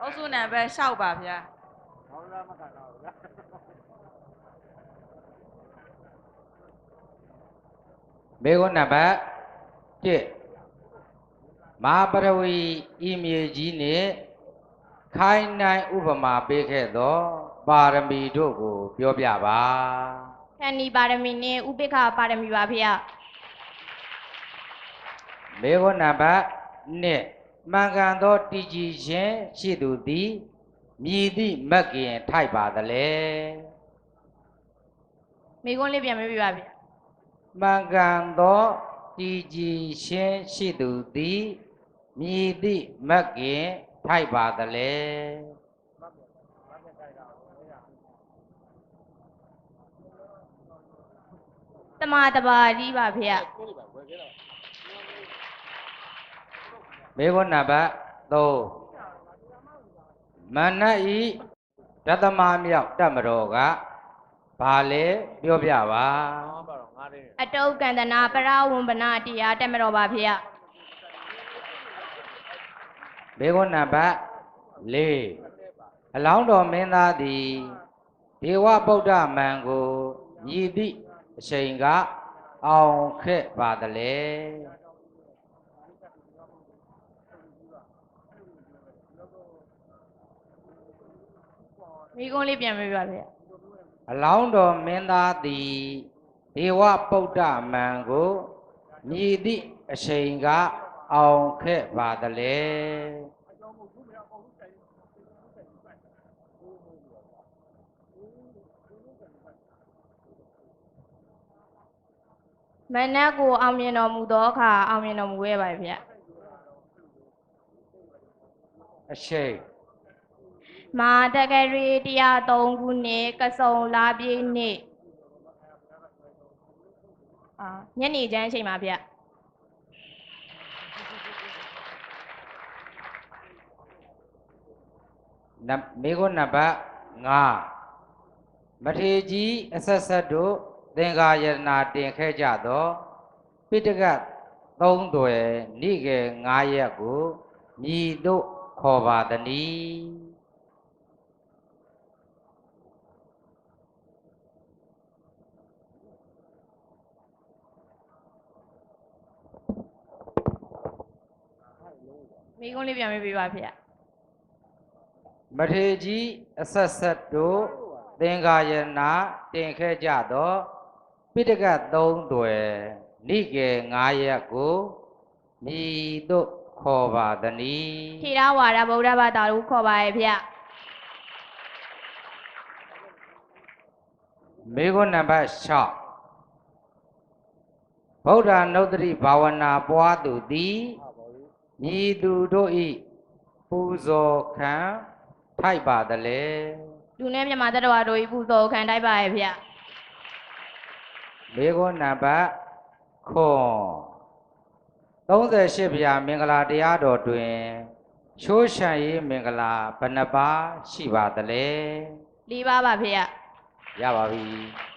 အုပ်စုနံပါတ်6ပါဗျာမေခွန်းနံပါတ်1မဟာပရဝီဤမြေကြီးနှင့်ခိုင်နိုင်ဥပမာပေးခဲ့သောပါရမီတို့ကိုပြောပြပါခန္ဒီပါရမီနှင့်ဥပိ္ပခပါရမီပါဗျာမေခွန်းနံပါတ်2မှန်ကန်သောတည်ကြည်ခြင်းရှိသူသည်မြည်သည့်မက္ကင်ထိုက်ပါသလဲမေခွန်းလေးပြန်မေးပြပါဗျာမှန်ကန်သောတည်ကြည်ခြင်းရှိသူသည်မြည်သည့်မက္ကင်ထိုက်ပါသလဲတမတပါတိပါဗျာမေခွန်းနံပါတ်3မနတ်ဤတသမမြောက်တတ်မတော်ကဘာလဲပြောပြပါအတုကန္တနာပရဝံပနာတရားတက်မတော်ပါဗျာမေခွန်းနံပါတ်4အလောင်းတော်မင်းသားသည်ဒေဝဗုဒ္ဓမံကိုမြည်သည့်အချိန်ကအောင်ခဲ့ပါသလဲမေခွန်းလေးပြန်မေးပါဗျာအလောင်းတော်မင်းသားသည်ဒေဝဗုဒ္ဓမံကိုမြည်သည့်အချိန်ကအောင်ခဲ့ပါသလဲမနတ်ကိုအောင်မြင်တော်မူသောအခါအောင်မြင်တော်မူခဲ့ပါဗျာအချိန်မာတကရီ103ခုနှစ်ကစုံလာပြည့်နေ့ညနေချမ်းအချိန်ပါဗျမေခွန်းနံပါတ်5မထေကြီးအဆက်ဆက်တို့သင်္ဃာယတနာတင်ခဲ့ကြသောပိဋကတ်3သွယ်နိကေ9ရက်ကိုမြည်တို့ခေါ်ပါသနည်းမေခွန်းလေးပြန်မေးပါဗျာမထေကြီးအဆက်ဆက်တို့သင်္ဃာယနာတင်ခဲ့ကြသောပိဋကတ်3သွယ်နိကေ9ရက်ကိုမြည်တို့ခေါ်ပါသနည်းထေရဝါဒဗုဒ္ဓဘာသာလို့ခေါ်ပါရဲ့ဗျာမေခွန်းနံပါတ်6ဗုဒ္ဓနုတ္တိဘာဝနာပွားသူသည်မြည်သူတို့ဤပူဇော်ခံထိုက်ပါသလဲလူနဲ့မြမတ္တဝါတို့ဤပူဇော်ခံထိုက်ပါရဲ့ဗျာမေခွန်းနံပါတ်38ဗျာမင်္ဂလာတရားတော်တွင်ချိုးချံရေးမင်္ဂလာဘယ်နှပါရှိပါသလဲ4ပါပါဗျာရပါပြီ